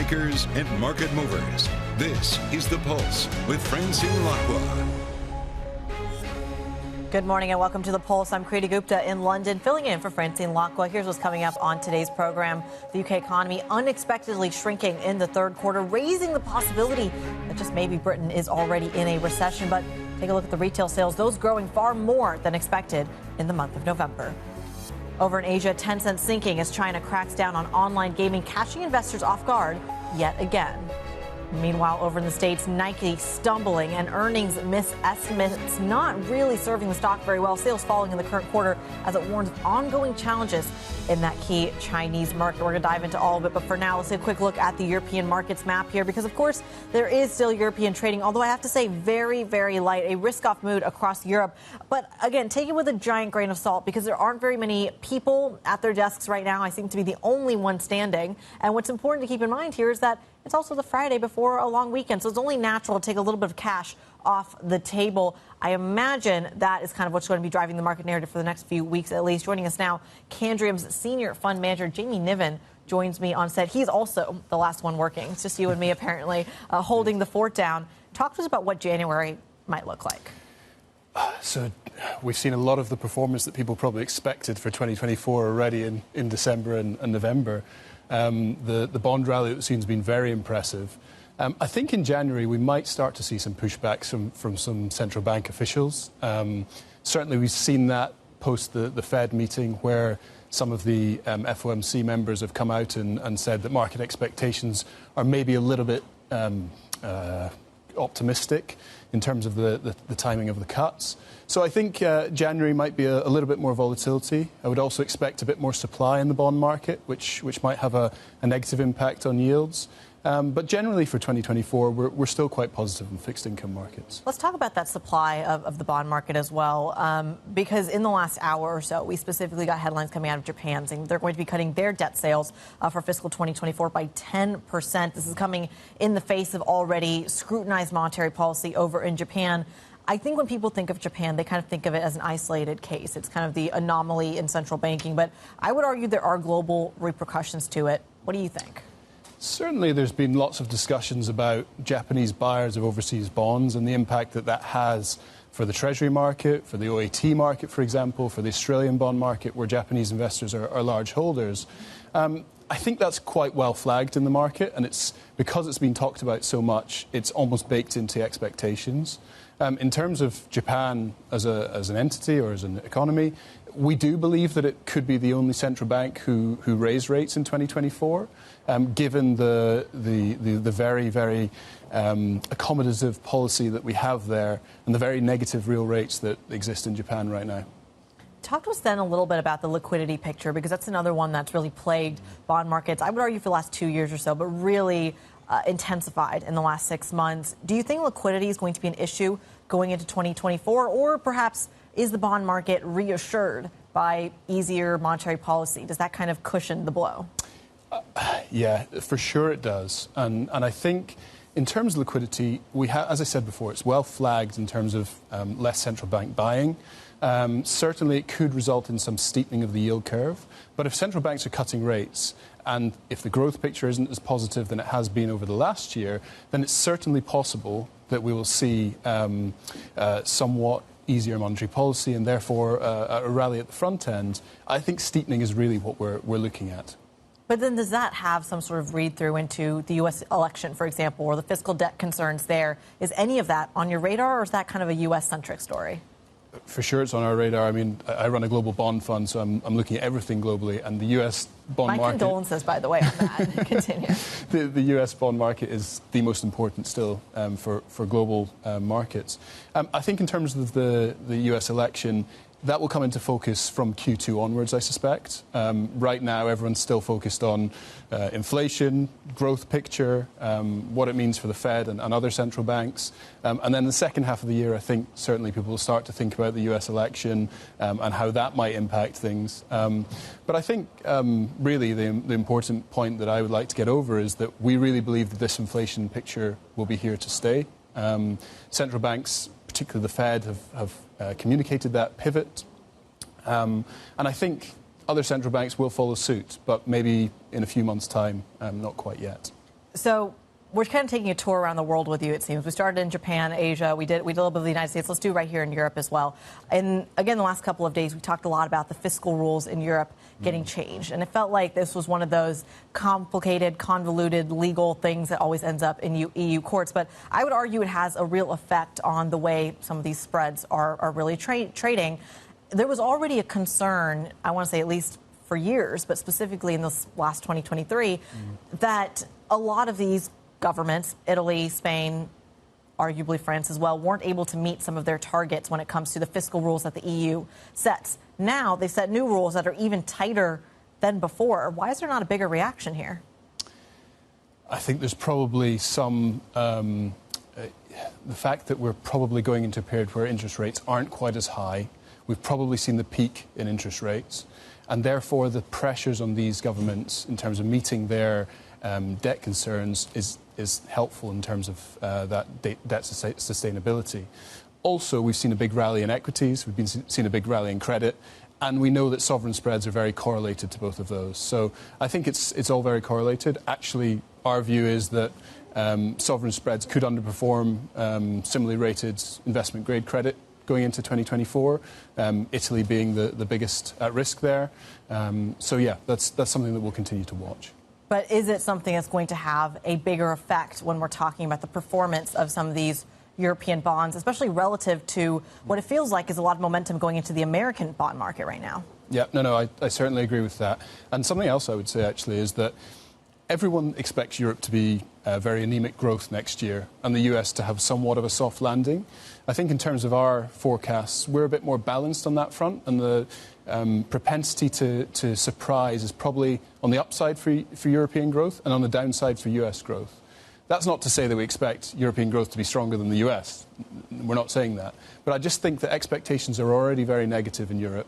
makers and market movers. This is The Pulse with Francine Lacqua. Good morning and welcome to The Pulse. I'm Kriti Gupta in London, filling in for Francine Lacqua. Here's what's coming up on today's program. The UK economy unexpectedly shrinking in the third quarter, raising the possibility that just maybe Britain is already in a recession. But take a look at the retail sales, those growing far more than expected in the month of November. Over in Asia, Tencent sinking as China cracks down on online gaming, catching investors off guard yet again. Meanwhile, over in the States, Nike stumbling and earnings miss estimates not really serving the stock very well. Sales falling in the current quarter as it warns of ongoing challenges in that key Chinese market. We're going to dive into all of it. But for now, let's take a quick look at the European markets map here, because, of course, there is still European trading, although I have to say very, very light, a risk-off mood across Europe. But again, take it with a giant grain of salt, because there aren't very many people at their desks right now. I seem to be the only one standing. And what's important to keep in mind here is that it's also the Friday before a long weekend, so it's only natural to take a little bit of cash off the table. I imagine that is kind of what's going to be driving the market narrative for the next few weeks at least. Joining us now, Candriam's Senior Fund Manager, Niven, joins me on set. He's also the last one working. It's just you and me, apparently, holding the fort down. Talk to us about what January might look like. So we've seen a lot of the performance that people probably expected for 2024 already in December and November. The bond rally that we've seen has been very impressive. I think in January we might start to see some pushbacks from some central bank officials. Certainly we've seen that post the Fed meeting, where some of the FOMC members have come out and said that market expectations are maybe a little bit optimistic in terms of the timing of the cuts. So I think January might be a little bit more volatility. I would also expect a bit more supply in the bond market, which might have a negative impact on yields. But generally for 2024, we're still quite positive in fixed income markets. Let's talk about that supply of the bond market as well, because in the last hour or so, we specifically got headlines coming out of Japan saying they're going to be cutting their debt sales for fiscal 2024 by 10%. This is coming in the face of already scrutinized monetary policy over in Japan. I think when people think of Japan, they kind of think of it as an isolated case. It's kind of the anomaly in central banking. But I would argue there are global repercussions to it. What do you think? Certainly there's been lots of discussions about Japanese buyers of overseas bonds and the impact that has for the Treasury market, for the OAT market, for example, for the Australian bond market, where Japanese investors are large holders. I think that's quite well flagged in the market, and because it's been talked about so much, it's almost baked into expectations. In terms of Japan as an entity or as an economy, we do believe that it could be the only central bank who raised rates in 2024, given the very, very accommodative policy that we have there and the very negative real rates that exist in Japan right now. Talk to us then a little bit about the liquidity picture, because that's another one that's really plagued bond markets, I would argue, for the last 2 years or so, but really intensified in the last 6 months. Do you think liquidity is going to be an issue going into 2024, or perhaps is the bond market reassured by easier monetary policy? Does that kind of cushion the blow? Yeah, for sure it does. And I think in terms of liquidity, as I said before, it's well flagged in terms of less central bank buying. Certainly it could result in some steepening of the yield curve. But if central banks are cutting rates, and if the growth picture isn't as positive than it has been over the last year, then it's certainly possible that we will see somewhat easier monetary policy and therefore a rally at the front end. I think steepening is really what we're looking at. But then does that have some sort of read-through into the U.S. election, for example, or the fiscal debt concerns there? Is any of that on your radar, or is that kind of a U.S.-centric story? For sure it's on our radar. I mean, I run a global bond fund, so I'm looking at everything globally. And the U.S. bond market... My condolences, by the way, on that. Continue. The U.S. bond market is the most important still for global markets. I think in terms of the U.S. election, that will come into focus from Q2 onwards, I suspect. Right now, everyone's still focused on inflation, growth picture, what it means for the Fed and other central banks. And then the second half of the year, I think certainly people will start to think about the US election and how that might impact things. But I think really the important point that I would like to get over is that we really believe that this inflation picture will be here to stay. Central banks, particularly the Fed, have communicated that pivot. And I think other central banks will follow suit, but maybe in a few months' time, not quite yet. So we're kind of taking a tour around the world with you, it seems. We started in Japan, Asia. We did a little bit of the United States. Let's do right here in Europe as well. And again, the last couple of days, we talked a lot about the fiscal rules in Europe getting changed. And it felt like this was one of those complicated, convoluted legal things that always ends up in EU courts. But I would argue it has a real effect on the way some of these spreads are really trading. There was already a concern, I want to say at least for years, but specifically in this last 2023, that a lot of these governments, Italy, Spain, arguably France as well, weren't able to meet some of their targets when it comes to the fiscal rules that the EU sets. Now they set new rules that are even tighter than before. Why is there not a bigger reaction here? I think there's probably some... the fact that we're probably going into a period where interest rates aren't quite as high. We've probably seen the peak in interest rates. And therefore, the pressures on these governments in terms of meeting their debt concerns is helpful in terms of that debt sustainability. Also, we've seen a big rally in equities. We've seen a big rally in credit. And we know that sovereign spreads are very correlated to both of those. So I think it's all very correlated. Actually, our view is that sovereign spreads could underperform similarly rated investment-grade credit going into 2024, Italy being the biggest at risk there. So, yeah, that's something that we'll continue to watch. But is it something that's going to have a bigger effect when we're talking about the performance of some of these European bonds, especially relative to what it feels like is a lot of momentum going into the American bond market right now? Yeah, no, I certainly agree with that. And something else I would say, actually, is that everyone expects Europe to be very anemic growth next year and the US to have somewhat of a soft landing. I think in terms of our forecasts, we're a bit more balanced on that front, and the propensity to surprise is probably on the upside for European growth and on the downside for US growth. That's not to say that we expect European growth to be stronger than the US. We're not saying that. But I just think that expectations are already very negative in Europe.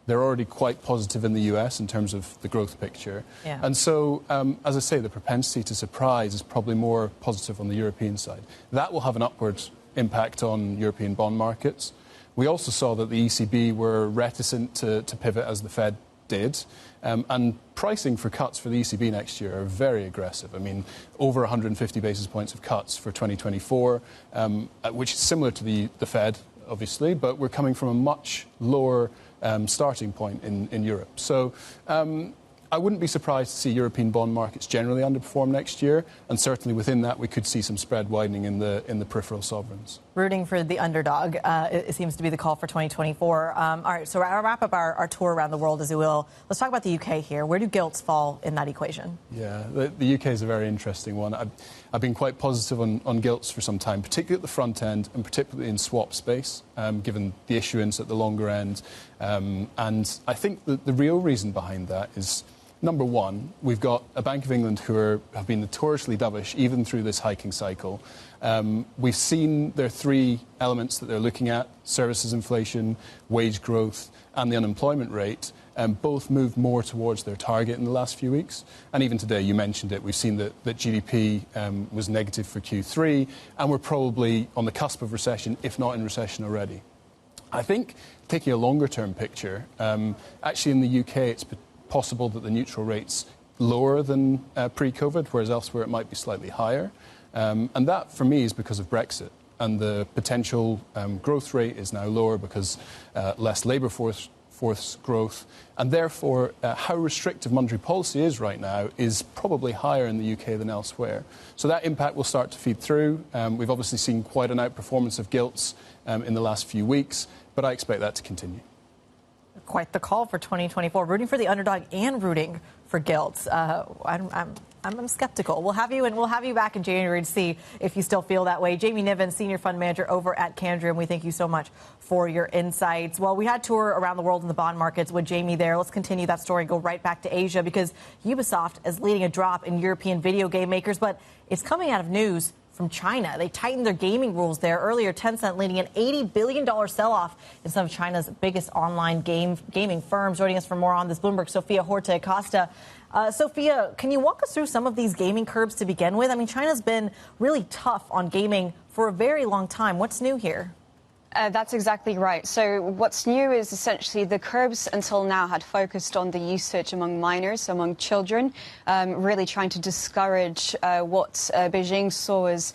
They're already quite positive in the US in terms of the growth picture. Yeah. And so, as I say, the propensity to surprise is probably more positive on the European side. That will have an upward impact on European bond markets. We also saw that the ECB were reticent to pivot as the Fed did. And pricing for cuts for the ECB next year are very aggressive. I mean, over 150 basis points of cuts for 2024, which is similar to the Fed, obviously, but we're coming from a much lower starting point in Europe. So I wouldn't be surprised to see European bond markets generally underperform next year, and certainly within that we could see some spread widening in the peripheral sovereigns. Rooting for the underdog, it seems to be the call for 2024. All right, so I'll wrap up our tour around the world, as you will. Let's talk about the UK here. Where do gilts fall in that equation? Yeah, the UK is a very interesting one. I've been quite positive on gilts for some time, particularly at the front end and particularly in swap space, given the issuance at the longer end. And I think that the real reason behind that is, number one, we've got a Bank of England who have been notoriously dovish even through this hiking cycle. We've seen their three elements that they're looking at: services inflation, wage growth, and the unemployment rate. Both moved more towards their target in the last few weeks. And even today, you mentioned it, we've seen that GDP was negative for Q3, and we're probably on the cusp of recession, if not in recession already. I think, taking a longer-term picture, actually in the UK, it's possible that the neutral rate's lower than pre-COVID, whereas elsewhere it might be slightly higher. And that, for me, is because of Brexit. And the potential growth rate is now lower because less labour force growth. And therefore, how restrictive monetary policy is right now is probably higher in the UK than elsewhere. So that impact will start to feed through. We've obviously seen quite an outperformance of gilts in the last few weeks, but I expect that to continue. Quite the call for 2024, rooting for the underdog and rooting for gilts. I'm skeptical. We'll have you back in January to see if you still feel that way. Jamie Niven, Senior Fund Manager over at Candriam, we thank you so much for your insights. Well, we had a tour around the world in the bond markets with Jamie there. Let's continue that story and go right back to Asia, because Ubisoft is leading a drop in European video game makers, but it's coming out of news from China. They tightened their gaming rules there. Earlier, Tencent leading an $80 billion sell-off in some of China's biggest online gaming firms. Joining us for more on this, Bloomberg, Sophia Horta-Acosta. Sophia, can you walk us through some of these gaming curbs to begin with? I mean, China's been really tough on gaming for a very long time. What's new here? That's exactly right. So what's new is essentially the curbs until now had focused on the usage among minors, among children, really trying to discourage what Beijing saw as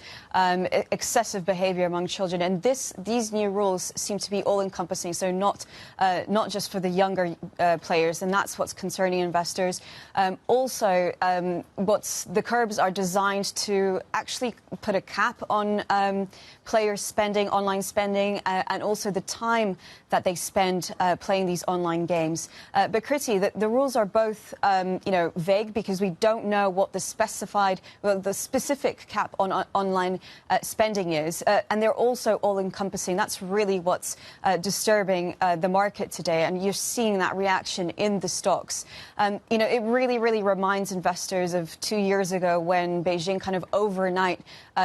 excessive behavior among children. And these new rules seem to be all-encompassing, so not just for the younger players, and that's what's concerning investors. Also, the curbs are designed to actually put a cap on players' spending, online spending, and also the time that they spend playing these online games. But Kriti, the rules are both, vague because we don't know what the specific cap on online spending is, and they're also all-encompassing. That's really what's disturbing the market today, and you're seeing that reaction in the stocks. It really, really reminds investors of 2 years ago when Beijing kind of overnight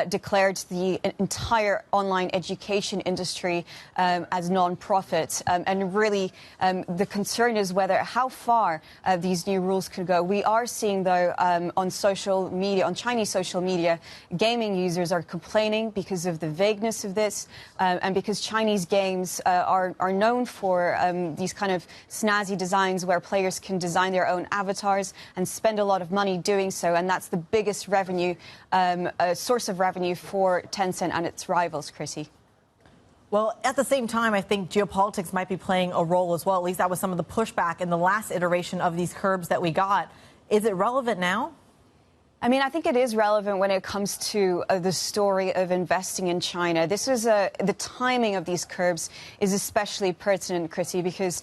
declared the entire online education industry as non-profit. And really, the concern is how far these new rules could go. We are seeing, though, on social media, on Chinese social media, gaming users are complaining because of the vagueness of this, and because Chinese games are known for these kind of snazzy designs where players can design their own avatars and spend a lot of money doing so. And that's the biggest source of revenue for Tencent and its rivals, Chrissy. Well, at the same time, I think geopolitics might be playing a role as well. At least that was some of the pushback in the last iteration of these curbs that we got. Is it relevant now? I mean, I think it is relevant when it comes to the story of investing in China. The timing of these curbs is especially pertinent, Chrissy, because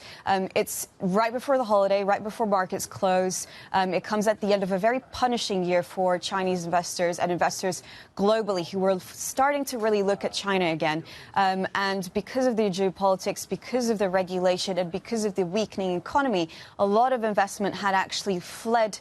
it's right before the holiday, right before markets close. It comes at the end of a very punishing year for Chinese investors and investors globally who were starting to really look at China again. And because of the geopolitics, because of the regulation, and because of the weakening economy, a lot of investment had actually fled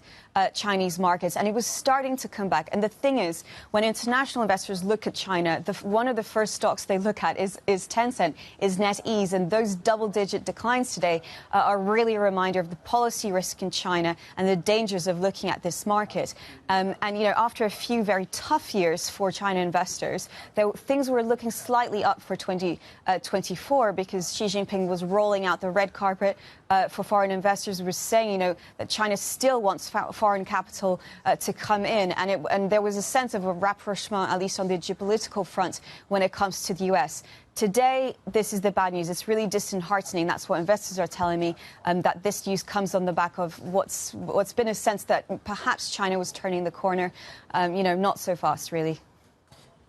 Chinese markets, and it was starting to come back. And the thing is, when international investors look at China, one of the first stocks they look at is Tencent, is NetEase, and those double-digit declines today are really a reminder of the policy risk in China and the dangers of looking at this market. After a few very tough years for China investors, things were looking slightly up for 2024 because Xi Jinping was rolling out the red carpet for foreign investors, was saying, that China still wants foreign capital to come in. And there was a sense of a rapprochement, at least on the geopolitical front, when it comes to the U.S. Today, this is the bad news. It's really disheartening. That's what investors are telling me, that this news comes on the back of what's been a sense that perhaps China was turning the corner, not so fast, really.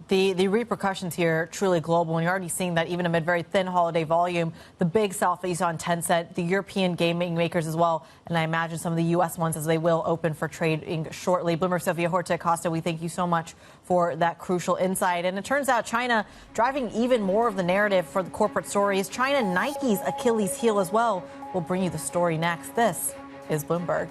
The repercussions here truly global, and you're already seeing that even amid very thin holiday volume. The big sell that you saw on Tencent, the European gaming makers as well, and I imagine some of the U.S. ones as they will open for trading shortly. Bloomberg Sofia Horta-Acosta, we thank you so much for that crucial insight. And it turns out China driving even more of the narrative for the corporate story is China Nike's Achilles heel as well. We'll bring you the story next. This is Bloomberg.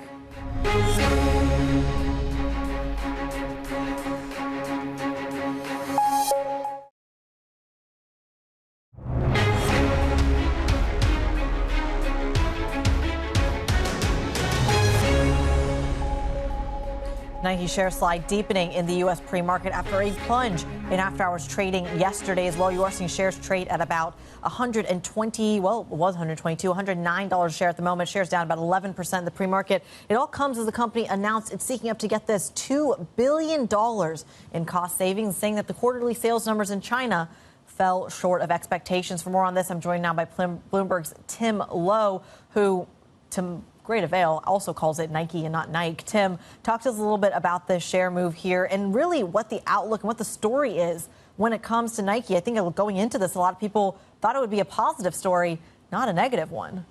Nike share slide deepening in the U.S. pre-market after a plunge in after-hours trading yesterday as well. You are seeing shares trade at about $109 a share at the moment. Shares down about 11% in the pre-market. It all comes as the company announced it's seeking up to get this $2 billion in cost savings, saying that the quarterly sales numbers in China fell short of expectations. For more on this, I'm joined now by Bloomberg's Tim Lowe, who, to great avail, also calls it Nike and not Nike. Tim, talk to us a little bit about this share move here and really what the outlook and what the story is when it comes to Nike. I think going into this, a lot of people thought it would be a positive story, not a negative one.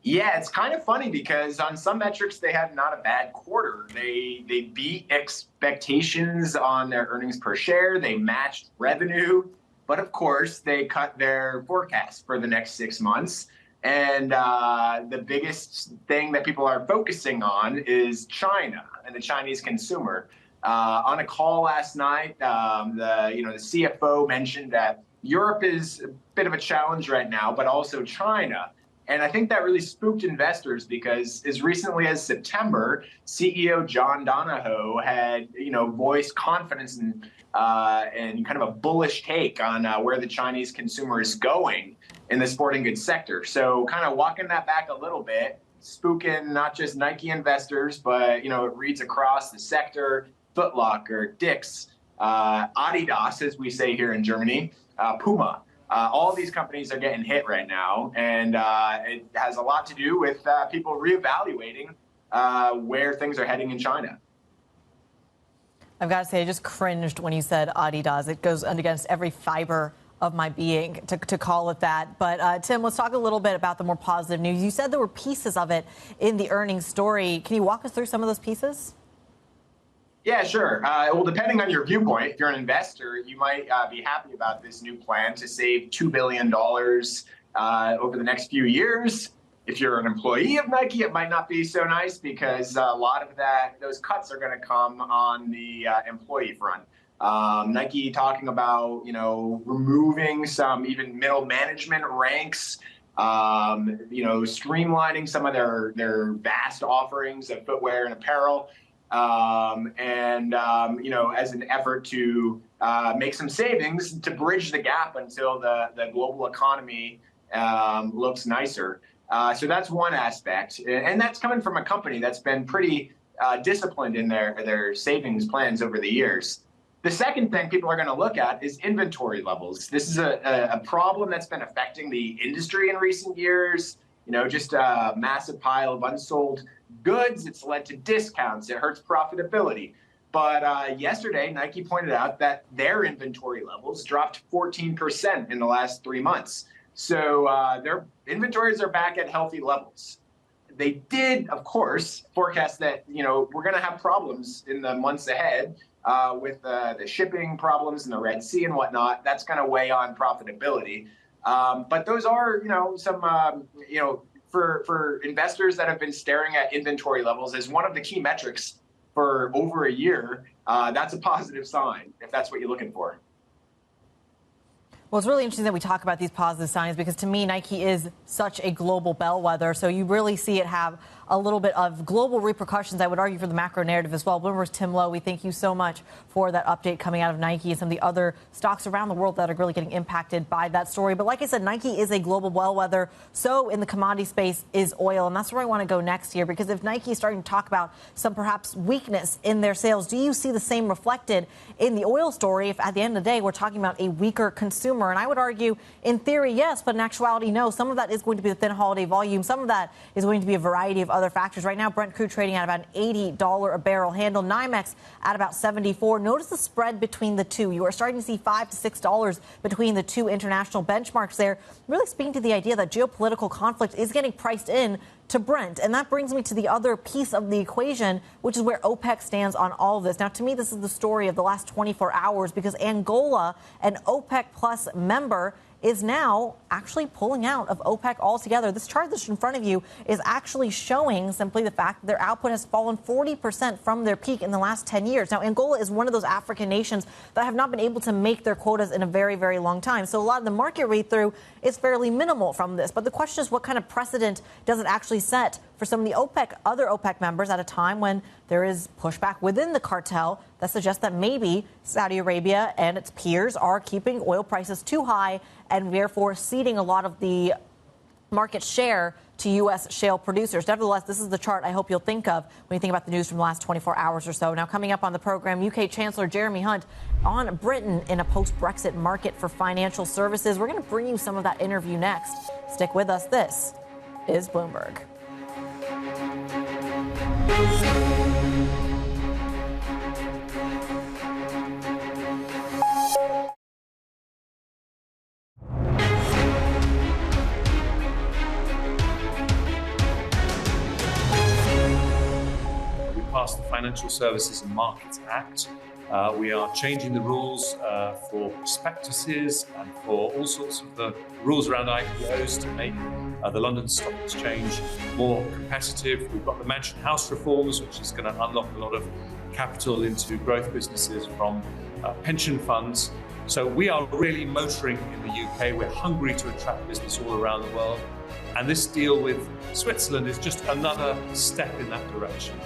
Yeah, it's kind of funny because on some metrics, they had not a bad quarter. They beat expectations on their earnings per share. They matched revenue. But of course, they cut their forecast for the next 6 months. And the biggest thing that people are focusing on is China and the Chinese consumer. On a call last night, the CFO mentioned that Europe is a bit of a challenge right now, but also China. And I think that really spooked investors because as recently as September, CEO John Donahoe had, voiced confidence and kind of a bullish take on where the Chinese consumer is going in the sporting goods sector. So kind of walking that back a little bit, spooking not just Nike investors, but, it reads across the sector, Foot Locker, Dick's, Adidas, as we say here in Germany, Puma. All of these companies are getting hit right now, and it has a lot to do with people reevaluating where things are heading in China. I've got to say, I just cringed when you said Adidas. It goes against every fiber of my being to call it that. But Tim, let's talk a little bit about the more positive news. You said there were pieces of it in the earnings story. Can you walk us through some of those pieces? Yeah, sure. Well, depending on your viewpoint, if you're an investor, you might be happy about this new plan to save $2 billion over the next few years. If you're an employee of Nike, it might not be so nice because a lot of those cuts are going to come on the employee front. Nike talking about, removing some even middle management ranks, streamlining some of their vast offerings of footwear and apparel. As an effort to make some savings to bridge the gap until the global economy looks nicer. So that's one aspect. And that's coming from a company that's been pretty disciplined in their savings plans over the years. The second thing people are going to look at is inventory levels. This is a problem that's been affecting the industry in recent years. Just a massive pile of unsold goods. It's led to discounts. It hurts profitability. But yesterday, Nike pointed out that their inventory levels dropped 14% in the last 3 months. So their inventories are back at healthy levels. They did, of course, forecast that, we're going to have problems in the months ahead with the shipping problems in the Red Sea and whatnot. That's going to weigh on profitability. But those are, some, for investors that have been staring at inventory levels as one of the key metrics for over a year, that's a positive sign if that's what you're looking for. Well, it's really interesting that we talk about these positive signs because to me, Nike is such a global bellwether. So you really see it have a little bit of global repercussions, I would argue, for the macro narrative as well. Bloomberg's Tim Lowe, we thank you so much for that update coming out of Nike and some of the other stocks around the world that are really getting impacted by that story. But like I said, Nike is a global bellwether. So in the commodity space is oil. And that's where I want to go next here, because if Nike is starting to talk about some perhaps weakness in their sales, do you see the same reflected in the oil story if at the end of the day we're talking about a weaker consumer? And I would argue, in theory, yes, but in actuality, no. Some of that is going to be the thin holiday volume. Some of that is going to be a variety of other factors. Right now, Brent crude trading at about an $80 a barrel handle. NYMEX at about 74. Notice the spread between the two. You are starting to see $5 to $6 between the two international benchmarks there, really speaking to the idea that geopolitical conflict is getting priced in to Brent. And that brings me to the other piece of the equation, which is where OPEC stands on all of this. Now, to me, this is the story of the last 24 hours because Angola, an OPEC plus member, is now actually pulling out of OPEC altogether. This chart that's in front of you is actually showing simply the fact that their output has fallen 40% from their peak in the last 10 years. Now, Angola is one of those African nations that have not been able to make their quotas in a very, very long time. So a lot of the market read-through is fairly minimal from this. But the question is, what kind of precedent does it actually set for some of the other OPEC members at a time when there is pushback within the cartel that suggests that maybe Saudi Arabia and its peers are keeping oil prices too high and therefore ceding a lot of the market share to U.S. shale producers. Nevertheless, this is the chart I hope you'll think of when you think about the news from the last 24 hours or so. Now, coming up on the program, UK Chancellor Jeremy Hunt on Britain in a post-Brexit market for financial services. We're going to bring you some of that interview next. Stick with us. This is Bloomberg. The Financial Services and Markets Act. We are changing the rules for prospectuses and for all sorts of the rules around IPOs to make the London Stock Exchange more competitive. We've got the Mansion House reforms, which is going to unlock a lot of capital into growth businesses from pension funds. So we are really motoring in the UK. We're hungry to attract business all around the world. And this deal with Switzerland is just another step in that direction.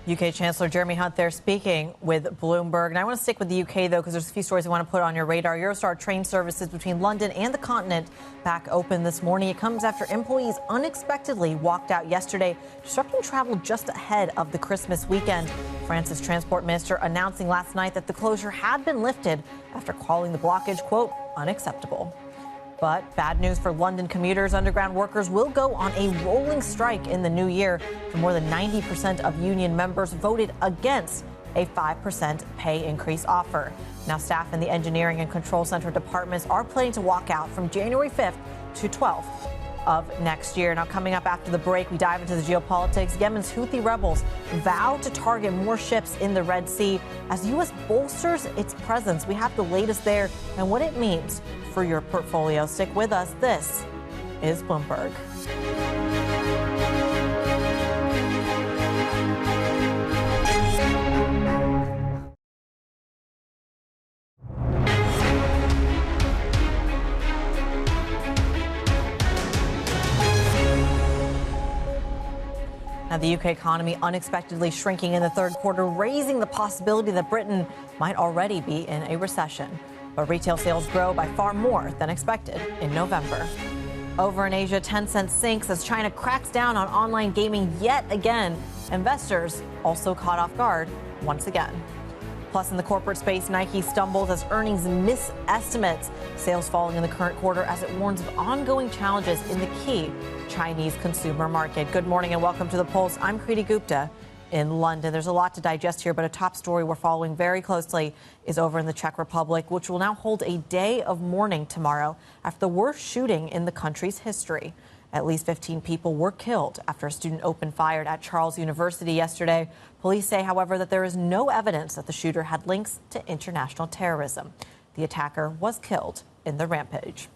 UK Chancellor Jeremy Hunt there speaking with Bloomberg. And I want to stick with the UK, though, because there's a few stories I want to put on your radar. Eurostar train services between London and the continent back open this morning. It comes after employees unexpectedly walked out yesterday, disrupting travel just ahead of the Christmas weekend. France's transport minister announcing last night that the closure had been lifted after calling the blockage, quote, unacceptable. But bad news for London commuters. Underground workers will go on a rolling strike in the new year. For more than 90% of union members voted against a 5% pay increase offer. Now, staff in the engineering and control center departments are planning to walk out from January 5th to 12th of next year. Now, coming up after the break, we dive into the geopolitics. Yemen's Houthi rebels vow to target more ships in the Red Sea as U.S. bolsters its presence. We have the latest there and what it means for your portfolio. Stick with us. This is Bloomberg. Now, the UK economy unexpectedly shrinking in the third quarter, raising the possibility that Britain might already be in a recession. But retail sales grow by far more than expected in November. Over in Asia, Tencent sinks as China cracks down on online gaming yet again. Investors also caught off guard once again. Plus, in the corporate space, Nike stumbles as earnings miss estimates. Sales falling in the current quarter as it warns of ongoing challenges in the key Chinese consumer market. Good morning and welcome to The Pulse. I'm Kriti Gupta in London. There's a lot to digest here, but a top story we're following very closely is over in the Czech Republic, which will now hold a day of mourning tomorrow after the worst shooting in the country's history. At least 15 people were killed after a student opened fire at Charles University yesterday. Police say, however, that there is no evidence that the shooter had links to international terrorism. The attacker was killed in the rampage.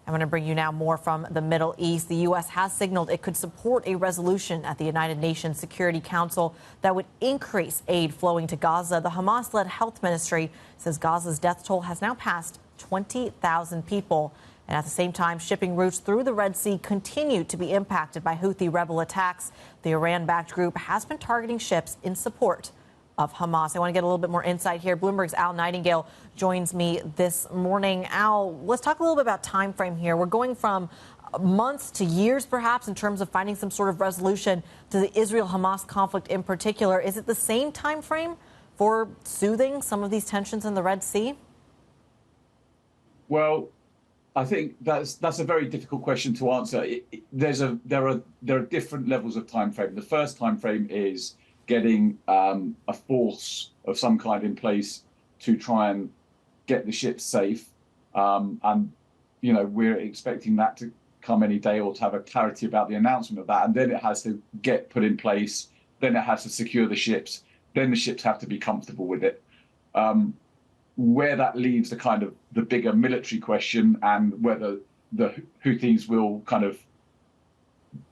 I'm going to bring you now more from the Middle East. The U.S. has signaled it could support a resolution at the United Nations Security Council that would increase aid flowing to Gaza. The Hamas-led health ministry says Gaza's death toll has now passed 20,000 people. And at the same time, shipping routes through the Red Sea continue to be impacted by Houthi rebel attacks. The Iran-backed group has been targeting ships in support of Hamas. I want to get a little bit more insight here. Bloomberg's Al Nightingale joins me this morning. Al, let's talk a little bit about time frame here. We're going from months to years, perhaps, in terms of finding some sort of resolution to the Israel-Hamas conflict in particular. Is it the same time frame for soothing some of these tensions in the Red Sea? Well, I think that's a very difficult question to answer. There are different levels of time frame. The first time frame is getting a force of some kind in place to try and get the ships safe, and we're expecting that to come any day or to have a clarity about the announcement of that, and then it has to get put in place. Then it has to secure the ships. Then the ships have to be comfortable with it. Where that leaves the bigger military question and whether the Houthis will kind of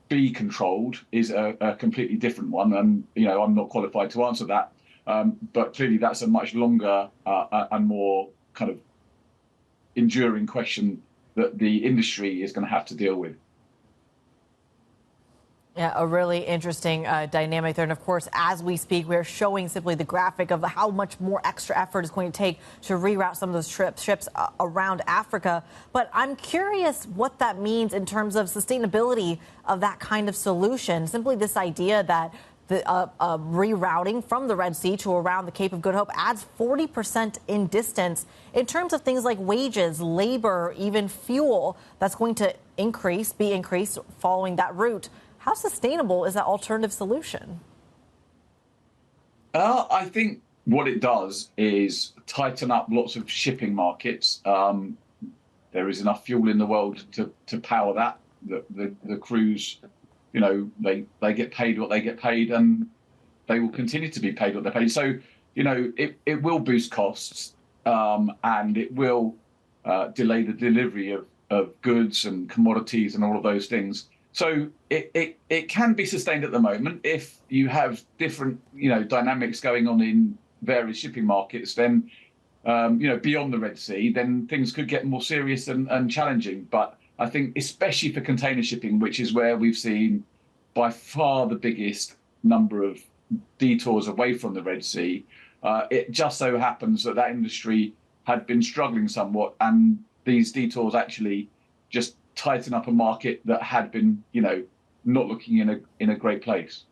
be controlled is a completely different one. And, I'm not qualified to answer that. But clearly that's a much longer and more kind of enduring question that the industry is going to have to deal with. Yeah, a really interesting dynamic there. And of course, as we speak, we're showing simply the graphic of how much more extra effort is going to take to reroute some of those ships around Africa. But I'm curious what that means in terms of sustainability of that kind of solution. Simply this idea that the rerouting from the Red Sea to around the Cape of Good Hope adds 40% in distance. In terms of things like wages, labor, even fuel, that's going to be increased following that route. How sustainable is that alternative solution? I think what it does is tighten up lots of shipping markets. There is enough fuel in the world to power that. The crews, they get paid what they get paid, and they will continue to be paid what they're paid. So, it will boost costs, and it will delay the delivery of goods and commodities and all of those things. So it can be sustained at the moment if you have different dynamics going on in various shipping markets, then beyond the Red Sea, then things could get more serious and challenging. But I think especially for container shipping, which is where we've seen by far the biggest number of detours away from the Red Sea, it just so happens that industry had been struggling somewhat, and these detours actually just tighten up a market that had been, not looking in a great place.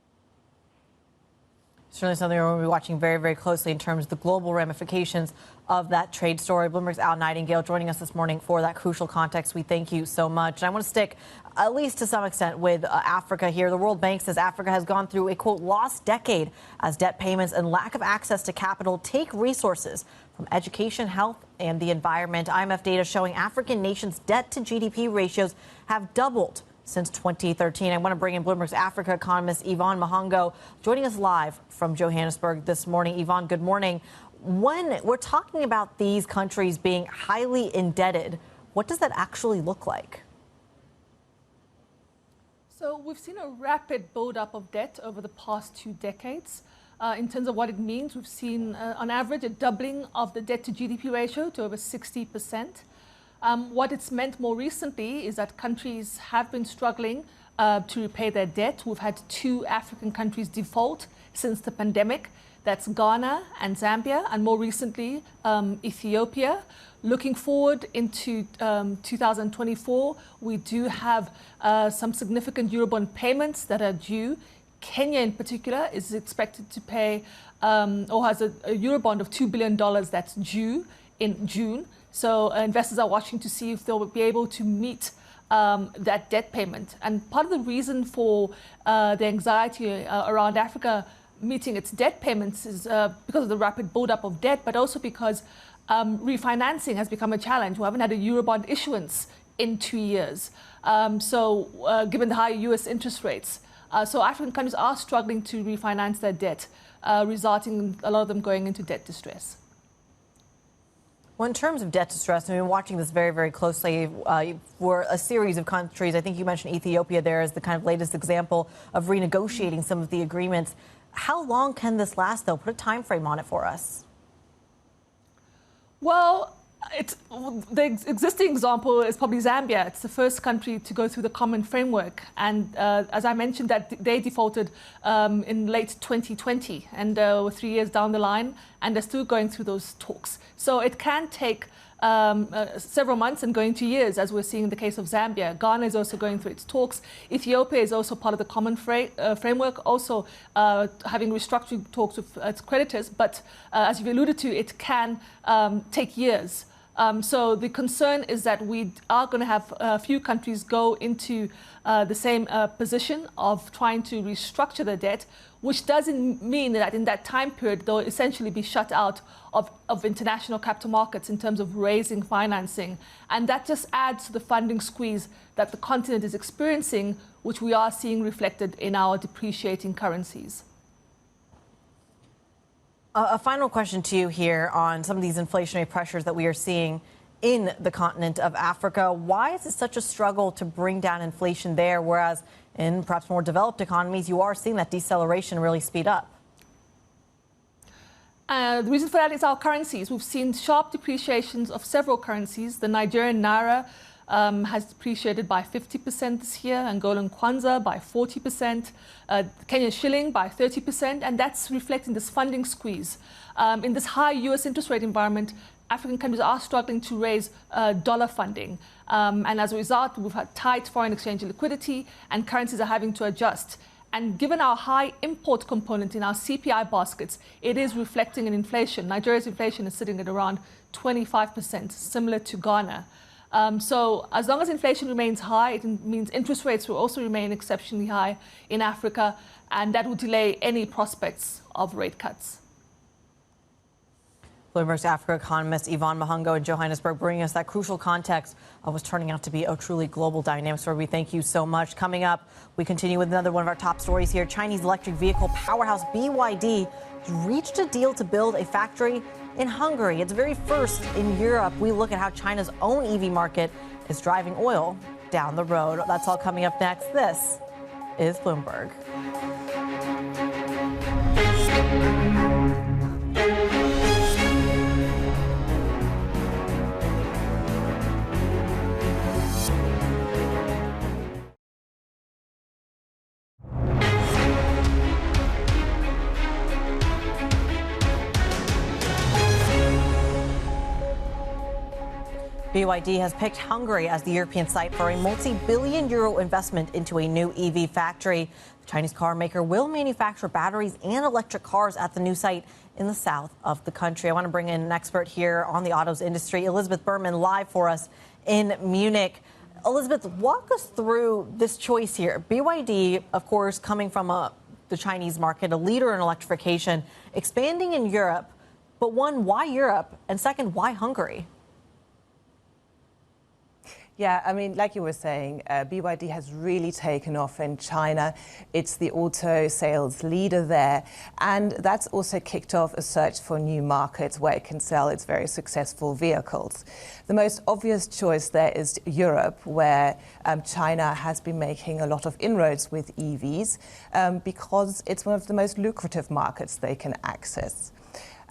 Certainly something we're going to be watching very, very closely in terms of the global ramifications of that trade story. Bloomberg's Al Nightingale joining us this morning for that crucial context. We thank you so much. And I want to stick, at least to some extent, with Africa here. The World Bank says Africa has gone through a, quote, lost decade as debt payments and lack of access to capital take resources from education, health, and the environment. IMF data showing African nations' debt to GDP ratios have doubled since 2013. I want to bring in Bloomberg's Africa economist Yvonne Mahongo, joining us live from Johannesburg this morning. Yvonne, good morning. When we're talking about these countries being highly indebted, what does that actually look like? So we've seen a rapid buildup of debt over the past 2 decades. In terms of what it means, we've seen, on average, a doubling of the debt to GDP ratio to over 60%. What it's meant more recently is that countries have been struggling to repay their debt. We've had 2 African countries default since the pandemic. That's Ghana and Zambia, and more recently, Ethiopia. Looking forward into 2024, we do have some significant Eurobond payments that are due. Kenya, in particular, is expected to pay or has a Eurobond of $2 billion that's due in June. So investors are watching to see if they'll be able to meet that debt payment. And part of the reason for the anxiety around Africa meeting its debt payments is because of the rapid buildup of debt, but also because refinancing has become a challenge. We haven't had a Eurobond issuance in 2 years. Given the high US interest rates. So African countries are struggling to refinance their debt, resulting in a lot of them going into debt distress. Well, in terms of debt distress, I've been watching this very, very closely for a series of countries. I think you mentioned Ethiopia there as the kind of latest example of renegotiating some of the agreements. How long can this last, though? Put a time frame on it for us. Well, the existing example is probably Zambia. It's the first country to go through the common framework. And as I mentioned, that they defaulted in late 2020 and we're 3 years down the line, and they're still going through those talks. So it can take several months and going to years, as we're seeing in the case of Zambia. Ghana is also going through its talks. Ethiopia is also part of the common framework, also having restructuring talks with its creditors. But as you've alluded to, it can take years. So the concern is that we are going to have a few countries go into the same position of trying to restructure their debt, which doesn't mean that in that time period they'll essentially be shut out of international capital markets in terms of raising financing. And that just adds to the funding squeeze that the continent is experiencing, which we are seeing reflected in our depreciating currencies. A final question to you here on some of these inflationary pressures that we are seeing in the continent of Africa. Why is it such a struggle to bring down inflation there, whereas in perhaps more developed economies, you are seeing that deceleration really speed up? The reason for that is our currencies. We've seen sharp depreciations of several currencies. The Nigerian naira has depreciated by 50% this year, Angolan kwanza by 40%, Kenyan shilling by 30%, and that's reflecting this funding squeeze. In this high US interest rate environment, African countries are struggling to raise dollar funding. And as a result, we've had tight foreign exchange liquidity, and currencies are having to adjust. And given our high import component in our CPI baskets, it is reflecting in inflation. Nigeria's inflation is sitting at around 25%, similar to Ghana. So as long as inflation remains high, it means interest rates will also remain exceptionally high in Africa, and that will delay any prospects of rate cuts. Bloomberg's Africa economist Yvonne Mahongo in Johannesburg bringing us that crucial context of what's turning out to be a truly global dynamic story. We thank you so much. Coming up, we continue with another one of our top stories here. Chinese electric vehicle powerhouse BYD reached a deal to build a factory in Hungary. It's the very first in Europe. We look at how China's own EV market is driving oil down the road. That's all coming up next. This is Bloomberg. BYD has picked Hungary as the European site for a multi-billion-euro investment into a new EV factory. The Chinese car maker will manufacture batteries and electric cars at the new site in the south of the country. I want to bring in an expert here on the autos industry, Elizabeth Berman, live for us in Munich. Elizabeth, walk us through this choice here. BYD, of course, coming from the Chinese market, a leader in electrification, expanding in Europe. But one, why Europe? And second, why Hungary? Yeah, I mean, like you were saying, BYD has really taken off in China. It's the auto sales leader there. And that's also kicked off a search for new markets where it can sell its very successful vehicles. The most obvious choice there is Europe, where China has been making a lot of inroads with EVs because it's one of the most lucrative markets they can access.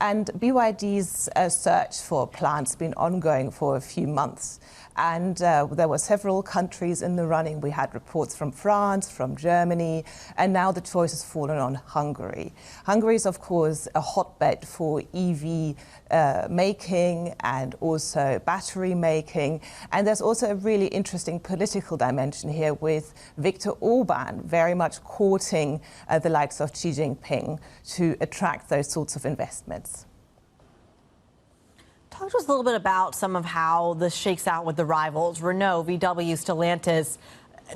And BYD's search for plants has been ongoing for a few months. And there were several countries in the running. We had reports from France, from Germany, and now the choice has fallen on Hungary. Hungary is, of course, a hotbed for EV making and also battery making. And there's also a really interesting political dimension here with Viktor Orban very much courting the likes of Xi Jinping to attract those sorts of investments. Talk to us a little bit about some of how this shakes out with the rivals, Renault, VW, Stellantis.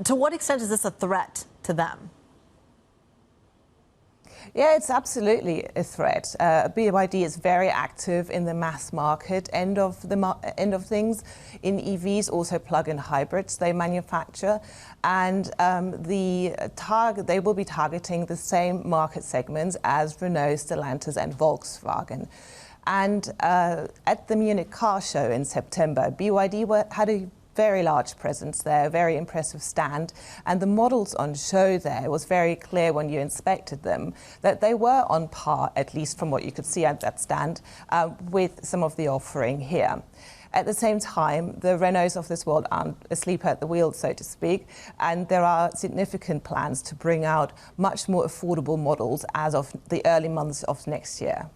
To what extent is this a threat to them? Yeah, it's absolutely a threat. BYD is very active in the mass market end of things. In EVs, also plug-in hybrids they manufacture, and they will be targeting the same market segments as Renault, Stellantis, and Volkswagen. And at the Munich Car Show in September, BYD had a very large presence there, a very impressive stand. And the models on show there was very clear when you inspected them that they were on par, at least from what you could see at that stand, with some of the offering here. At the same time, the Renaults of this world aren't asleep at the wheel, so to speak, and there are significant plans to bring out much more affordable models as of the early months of next year.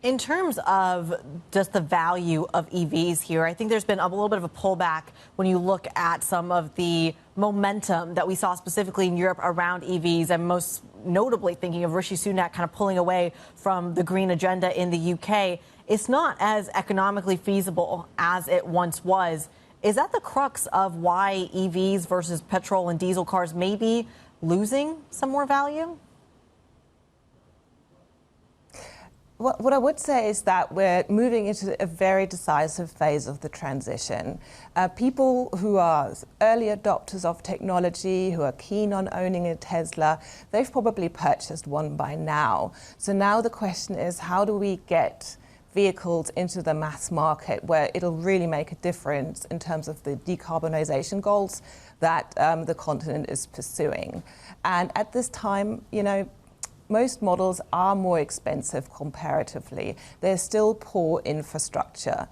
In terms of just the value of EVs here, I think there's been a little bit of a pullback when you look at some of the momentum that we saw specifically in Europe around EVs, and most notably thinking of Rishi Sunak kind of pulling away from the green agenda in the UK. It's not as economically feasible as it once was. Is that the crux of why EVs versus petrol and diesel cars may be losing some more value? What I would say is that we're moving into a very decisive phase of the transition. People who are early adopters of technology, who are keen on owning a Tesla, they've probably purchased one by now. So now the question is, how do we get vehicles into the mass market where it'll really make a difference in terms of the decarbonisation goals that the continent is pursuing? And at this time, most models are more expensive comparatively. There's still poor infrastructure.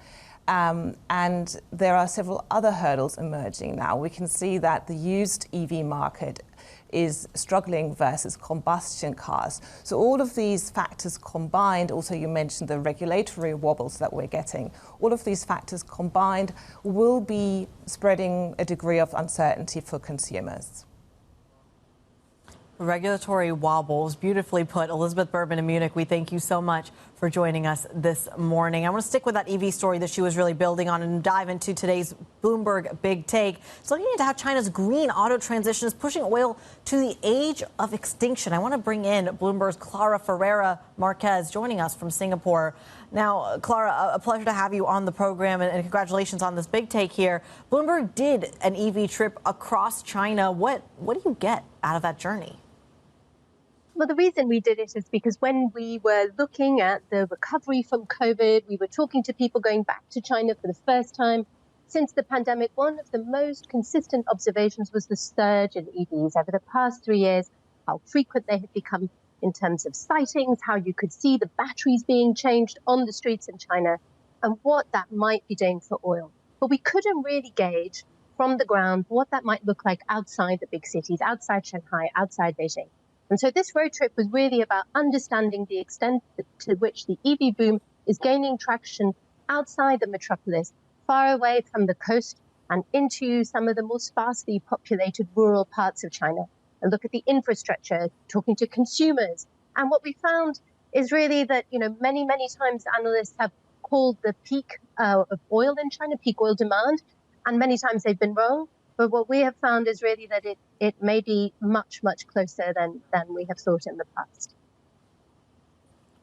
And there are several other hurdles emerging now. We can see that the used EV market is struggling versus combustion cars. So all of these factors combined, also you mentioned the regulatory wobbles that we're getting, all of these factors combined will be spreading a degree of uncertainty for consumers. Regulatory wobbles, beautifully put. Elizabeth Berman in Munich, we thank you so much for joining us this morning. I want to stick with that EV story that she was really building on and dive into today's Bloomberg Big Take. It's looking into how China's green auto transition is pushing oil to the age of extinction. I want to bring in Bloomberg's Clara Ferreira Marquez joining us from Singapore. Now, Clara, a pleasure to have you on the program, and congratulations on this big take here. Bloomberg did an EV trip across China. What do you get out of that journey? Well, the reason we did it is because when we were looking at the recovery from COVID, we were talking to people going back to China for the first time since the pandemic. One of the most consistent observations was the surge in EVs over the past 3 years, how frequent they had become in terms of sightings, how you could see the batteries being changed on the streets in China, and what that might be doing for oil. But we couldn't really gauge from the ground what that might look like outside the big cities, outside Shanghai, outside Beijing. And so this road trip was really about understanding the extent to which the EV boom is gaining traction outside the metropolis, far away from the coast and into some of the more sparsely populated rural parts of China, and look at the infrastructure, talking to consumers. And what we found is really that, many, many times analysts have called the peak of oil in China, peak oil demand, and many times they've been wrong. But what we have found is really that it may be much, much closer than we have thought in the past.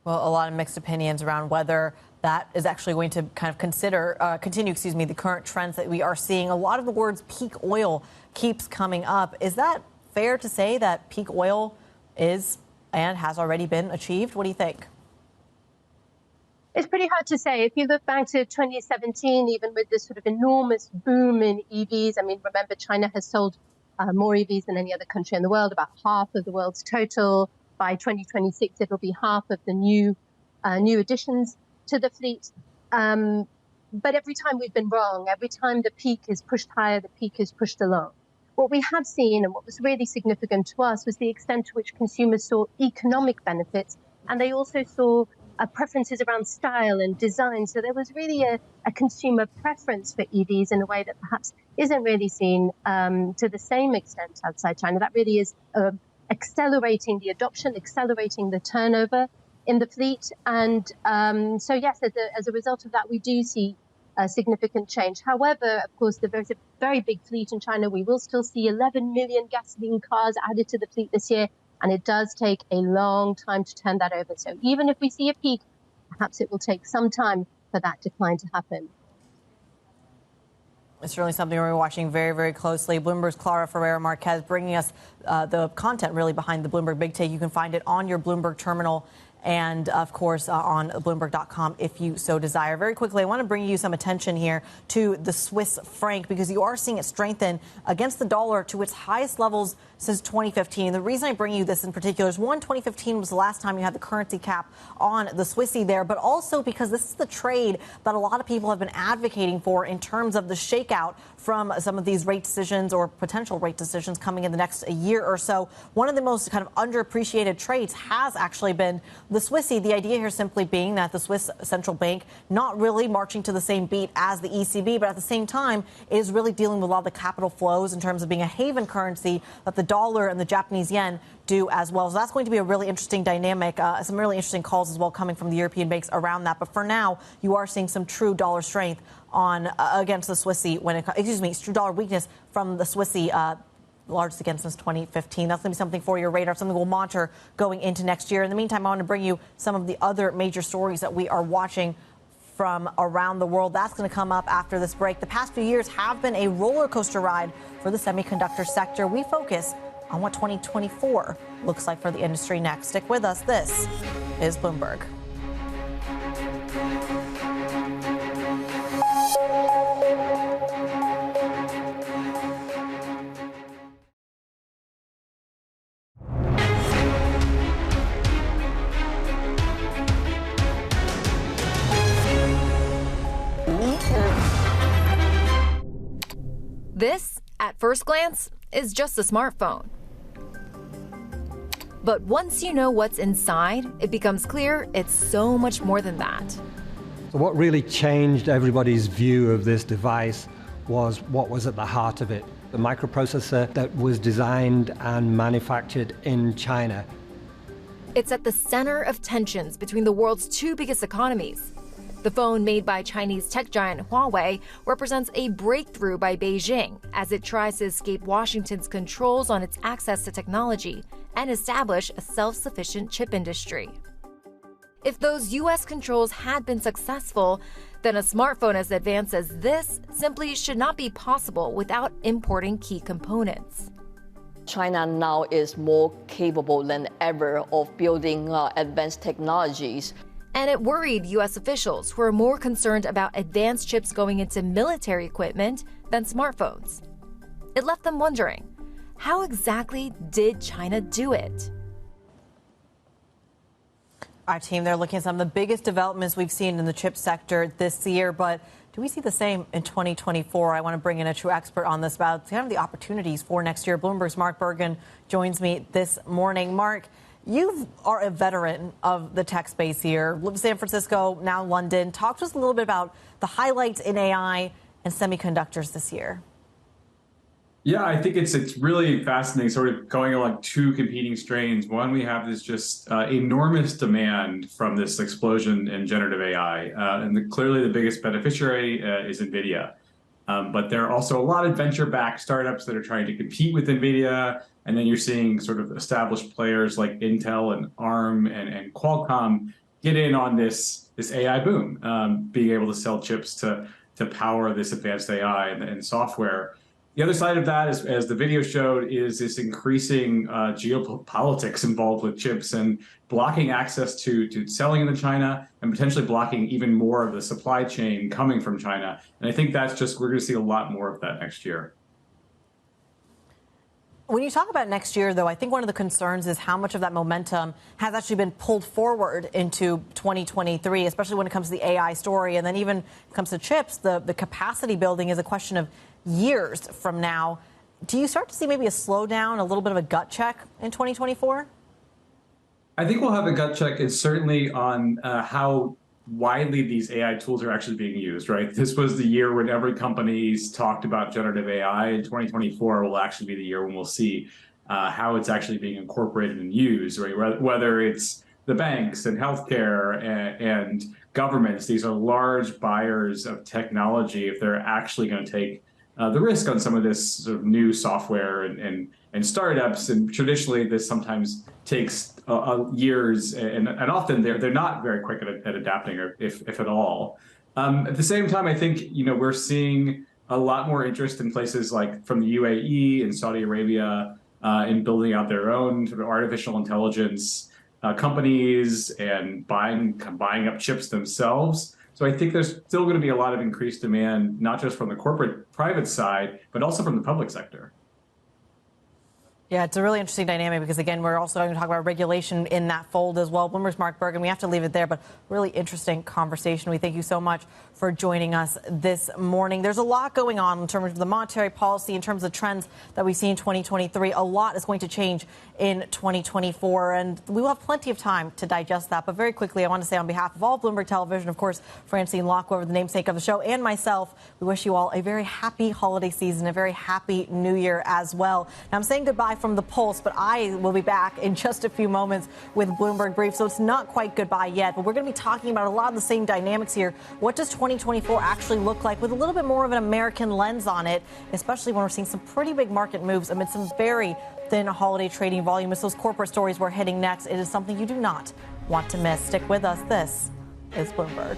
Well, a lot of mixed opinions around whether that is actually going to kind of continue, the current trends that we are seeing. A lot of the words peak oil keeps coming up. Is that fair to say that peak oil is and has already been achieved? What do you think? It's pretty hard to say. If you look back to 2017, even with this sort of enormous boom in EVs, remember China has sold more EVs than any other country in the world, about half of the world's total. By 2026, it'll be half of the new additions to the fleet. But every time we've been wrong, every time the peak is pushed higher, the peak is pushed along. What we have seen and what was really significant to us was the extent to which consumers saw economic benefits, and they also saw preferences around style and design. So there was really a consumer preference for EVs in a way that perhaps isn't really seen to the same extent outside China. That really is accelerating the adoption, accelerating the turnover in the fleet. And so, yes, as a result of that, we do see a significant change. However, of course, there's a very big fleet in China. We will still see 11 million gasoline cars added to the fleet this year. And it does take a long time to turn that over. So even if we see a peak, perhaps it will take some time for that decline to happen. It's certainly something we're watching very, very closely. Bloomberg's Clara Ferreira Marquez bringing us the content really behind the Bloomberg Big Take. You can find it on your Bloomberg terminal and, of course, on Bloomberg.com if you so desire. Very quickly, I want to bring you some attention here to the Swiss franc because you are seeing it strengthen against the dollar to its highest levels since 2015. The reason I bring you this in particular is, 2015 was the last time you had the currency cap on the Swissy there, but also because this is the trade that a lot of people have been advocating for in terms of the shakeout from some of these rate decisions or potential rate decisions coming in the next year or so. One of the most kind of underappreciated trades has actually been the Swissy. The idea here simply being that the Swiss central bank not really marching to the same beat as the ECB, but at the same time is really dealing with a lot of the capital flows in terms of being a haven currency that the dollar and the Japanese yen do as well. So that's going to be a really interesting dynamic, some really interesting calls as well coming from the European banks around that. But for now, you are seeing some true dollar strength on against the Swissy true dollar weakness from the Swissy, largest again since 2015. That's going to be something for your radar, something we'll monitor going into next year. In the meantime, I want to bring you some of the other major stories that we are watching from around the world. That's going to come up after this break. The past few years have been a roller coaster ride for the semiconductor sector. We focus on what 2024 looks like for the industry next. Stick with us. This is Bloomberg. This, at first glance, is just a smartphone. But once you know what's inside, it becomes clear it's so much more than that. So what really changed everybody's view of this device was what was at the heart of it. The microprocessor that was designed and manufactured in China. It's at the center of tensions between the world's two biggest economies. The phone made by Chinese tech giant Huawei represents a breakthrough by Beijing as it tries to escape Washington's controls on its access to technology and establish a self-sufficient chip industry. If those U.S. controls had been successful, then a smartphone as advanced as this simply should not be possible without importing key components. China now is more capable than ever of building advanced technologies. And it worried U.S. officials who are more concerned about advanced chips going into military equipment than smartphones. It left them wondering, how exactly did China do it? Our team, they're looking at some of the biggest developments we've seen in the chip sector this year, but do we see the same in 2024? I want to bring in a true expert on this about kind of the opportunities for next year. Bloomberg's Mark Bergen joins me this morning. Mark, You are a veteran of the tech space here. Lived in San Francisco, now London. Talk to us a little bit about the highlights in AI and semiconductors this year. Yeah, I think it's really fascinating, sort of going along two competing strains. One, we have this just enormous demand from this explosion in generative AI. And clearly the biggest beneficiary is NVIDIA. But there are also a lot of venture-backed startups that are trying to compete with NVIDIA. And then you're seeing sort of established players like Intel and ARM and Qualcomm get in on this AI boom, being able to sell chips to power this advanced AI and software. The other side of that, as the video showed, is this increasing geopolitics involved with chips and blocking access to selling into China and potentially blocking even more of the supply chain coming from China. And I think we're going to see a lot more of that next year. When you talk about next year, though, I think one of the concerns is how much of that momentum has actually been pulled forward into 2023, especially when it comes to the AI story. And then even when it comes to chips, the capacity building is a question of years from now. Do you start to see maybe a slowdown, a little bit of a gut check in 2024? I think we'll have a gut check, is certainly on how widely these AI tools are actually being used, right? This was the year when every company's talked about generative AI. And 2024 will actually be the year when we'll see how it's actually being incorporated and used, right? Whether it's the banks and healthcare and governments, these are large buyers of technology. If they're actually going to take the risk on some of this sort of new software and startups, and traditionally this sometimes takes years, and often they're not very quick at adapting, or if at all. At the same time, I think we're seeing a lot more interest in places like from the UAE and Saudi Arabia in building out their own sort of artificial intelligence companies and buying up chips themselves. So I think there's still going to be a lot of increased demand, not just from the corporate private side, but also from the public sector. Yeah, it's a really interesting dynamic because, again, we're also going to talk about regulation in that fold as well. Bloomberg's Mark Bergen. We have to leave it there, but really interesting conversation. We thank you so much for joining us this morning. There's a lot going on in terms of the monetary policy, in terms of trends that we see in 2023. A lot is going to change in 2024, and we will have plenty of time to digest that. But very quickly, I want to say on behalf of all Bloomberg Television, of course, Francine Lacqua, the namesake of the show, and myself, we wish you all a very happy holiday season, a very happy new year as well. Now, I'm saying goodbye from the Pulse, but I will be back in just a few moments with Bloomberg Brief, so it's not quite goodbye yet, but we're going to be talking about a lot of the same dynamics here. What does 2024 actually look like with a little bit more of an American lens on it, especially when we're seeing some pretty big market moves amid some very thin holiday trading volume? It's those corporate stories we're hitting next. It is something you do not want to miss. Stick with us. This is Bloomberg.